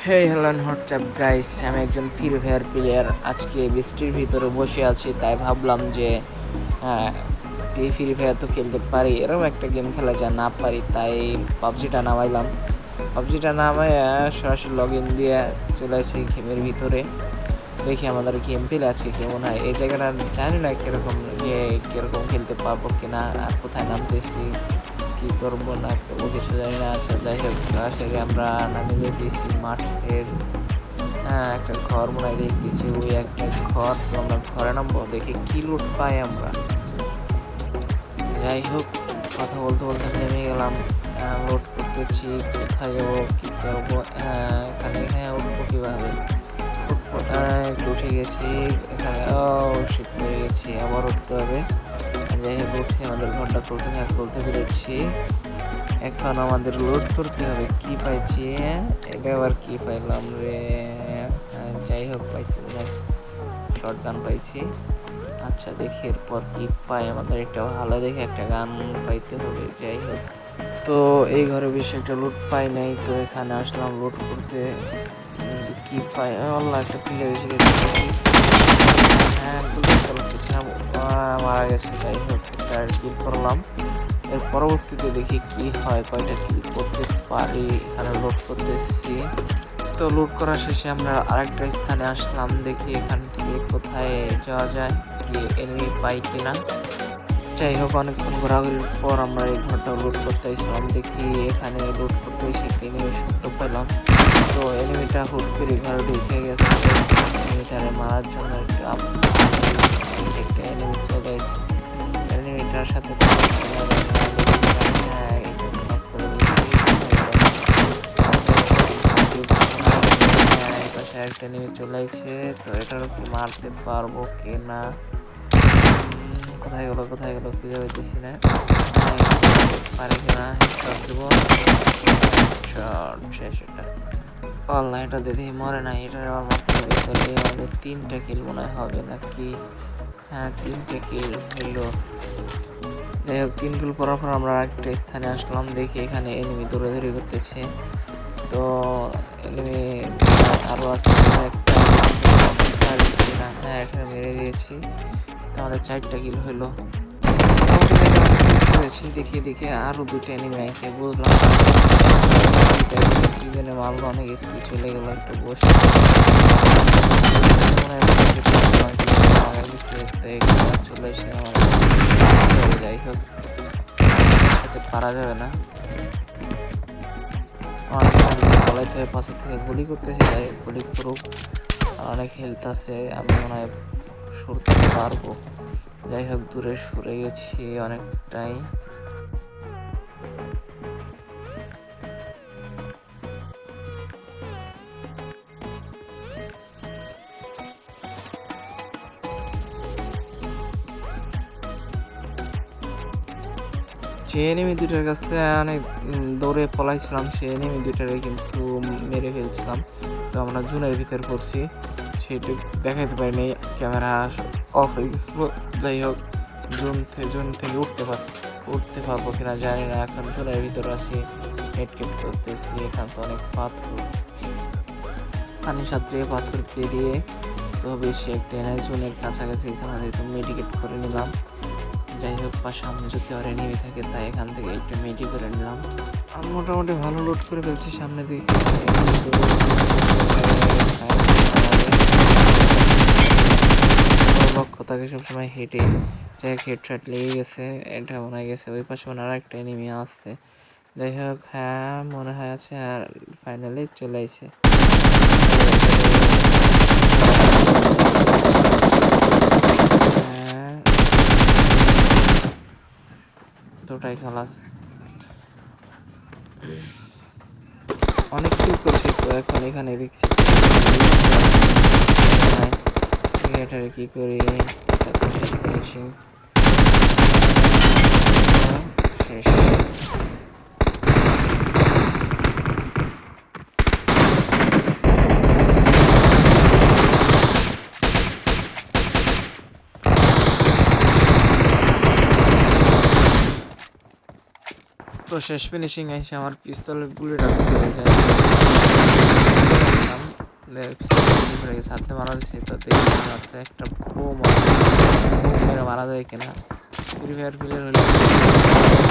Hey hello WhatsApp guys, আমি একজন free fire player. আজকে বৃষ্টির ভিতরে বসে আছি, তাই ভাবলাম যে হ্যাঁ, ফ্রি ফায়ার তো খেলতে পারি, এরকম একটা গেম খেলা যা না পারি, তাই পাবজিটা নামাইলাম। পাবজিটা নামাইয়া সরাসরি লগ ইন দিয়ে চলে আসি গেমের ভিতরে। দেখি আমাদের গেম পেলে আজকে কেমন হয়। এই জায়গাটা জানি না কিরকম খেলতে পারবো কিনা, আর কোথায় নামতেছি, কি করবো না করবো কিছু জানি না। আচ্ছা যাই হোক, সরাসরি আমরা নামিয়ে দিয়েছি মাঠের। হ্যাঁ, একটা ঘর মনে হয় দেখতেছি, ওই একটা ঘর। তো আমরা ঘরে নামবো, দেখি কি লুট পাই আমরা। যাই হোক, কথা বলতে বলতে নেমে গেলাম। লোড করতেছি, কোথায় যাবো কি করবো। এখানে উঠবো কিভাবে, উঠে গেছি এখানে। শিফট হয়ে গেছি, আবার উঠতে হবে। যাই হোক, উঠে আমাদের ঘরটা খুলতে পেরেছি। এখন আমাদের লোড করতে হবে। কি পাইছি, এটা আবার কি পাইলাম রে। যাই হোক, পাইছি শর্ট গান পাইছি। আচ্ছা দেখি এরপর কি পাই। আমাদের একটা ভালো দেখে একটা গান পাইতে হবে। যাই হোক, তো এই ঘরে বেশি একটা লুট পাই নাই, তো এখানে আসলাম লুট করতে। কি পাই, আল্লাহ, একটা প্লেয়ার এসে গেছে। হ্যাঁ, মারা গেছে। যাই হোক, কিল করলাম। এর পরবর্তীতে দেখি কি হয়, কয়টা কিল করতে পারি। এখানে লোড করতেছি। তো লোড করা শেষে আমরা আরেকটা স্থানে আসলাম। দেখি এখান থেকে কোথায় যাওয়া যায়, কি এনিমি পাই কিনা। যাই হোক, অনেকক্ষণ ঘোরাঘুরির পর আমরা এই ঘরটা লুট করতে আসলাম। দেখি এখানে লুট করতে এসে একটা এনিমি শব্দ পেলাম। তো এনিমিটা হুট করে ঘরে ঢুকে গেছে। এনিমিটারে মারার জন্য একটা এনিমি চলে এসেছে। এনিমিটার সাথে একটা এনিমি চলে আসছে। তো এটারও কি মারতে পারবো কিনা। কোথায় গেল খুঁজে পাইতেছি না। পারে কিনা, দেবো। শেষ এটা। পাল্লা, এটা দেখি মরে নাই। এটা আমার মাত্র তাহলে আমাদের 3টা কিল মনে হবে নাকি। হ্যাঁ, 3টে কিল হইলো। যাই হোক, 3 কিল পর আমরা একটা স্থানে আসলাম। দেখি এখানে এনিমি দৌড়াদৌড়ি করতেছে। তো এনিমি আরো আছে একটা। হ্যাঁ, এটা মেরে দিয়েছি। আমাদের 4টা কিল হইলো। দেখি আরো 2টা এনিমি আছে, বুঝলাম মারলো। অনেক স্পিড চলে গেল, একটু বসে চলে এসে আমার। যাই হোক, সাথে পারা যাবে না। পাশে থেকে গুলি করতেছে। যাই হোক, গুলি করুক, অনেক হেলথ আছে, আমি মনে হয় সরতে পারবো। যাই হোক, দূরে সরে গেছি অনেকটাই। যে এনিমি দুইটার কাছ থেকে অনেক দৌড়ে পলাইছিলাম, সেই এনিমি দুইটারে কিন্তু মেরে ফেলছিলাম। তো আমরা জুনের ভিতর পড়ছি, সেটা দেখাইতে পারিনি, ক্যামেরা অফ হয়ে গেছিল। যাই হোক, জুন থেকে উঠতে পারবো কিনা জানি না। এখন জুনের ভিতর আছি, হেডকেট করতেছি। এখান তো অনেক পাথর, পানি সাঁতরিয়ে পাথর পেরিয়ে তো বেশি একটা এনে জুনের কাছাকাছি আমাদের একটু মেডিকেট করে নিলাম। যাই হোক, সামনে যদি আর এনিমি থাকে, তাই এখান থেকে একটু মেডি করে নিলাম। আমি মোটামুটি ভালো লোড করে ফেলছি। সামনে দিকে লক্ষ্য থাকে সবসময় হেঁটে। যাই হোক, হেডশট লেগে গেছে, এটা মনে হয় গেছে। ওই পাশে মনে হয় একটা এনিমি আসছে। যাই হোক, হ্যাঁ মনে হয় আছে। আর ফাইনালি চলে আসে। দুটাই খালাস, অনেক কিল করছি। তো এখন এখানে দেখছি এটারে কি করি। ফিনিশিং শেষ। তো শেষ ফিনিশিং এসে আমার পিস্তলের গুলিটা ঢুকে যায়। পড়ে গেছে, হাতে মারা দিচ্ছে, তো দেখি আমার তো একটা বোম মেরে মারা যায় কিনা। ফ্রি ফায়ার প্লেয়ার হলে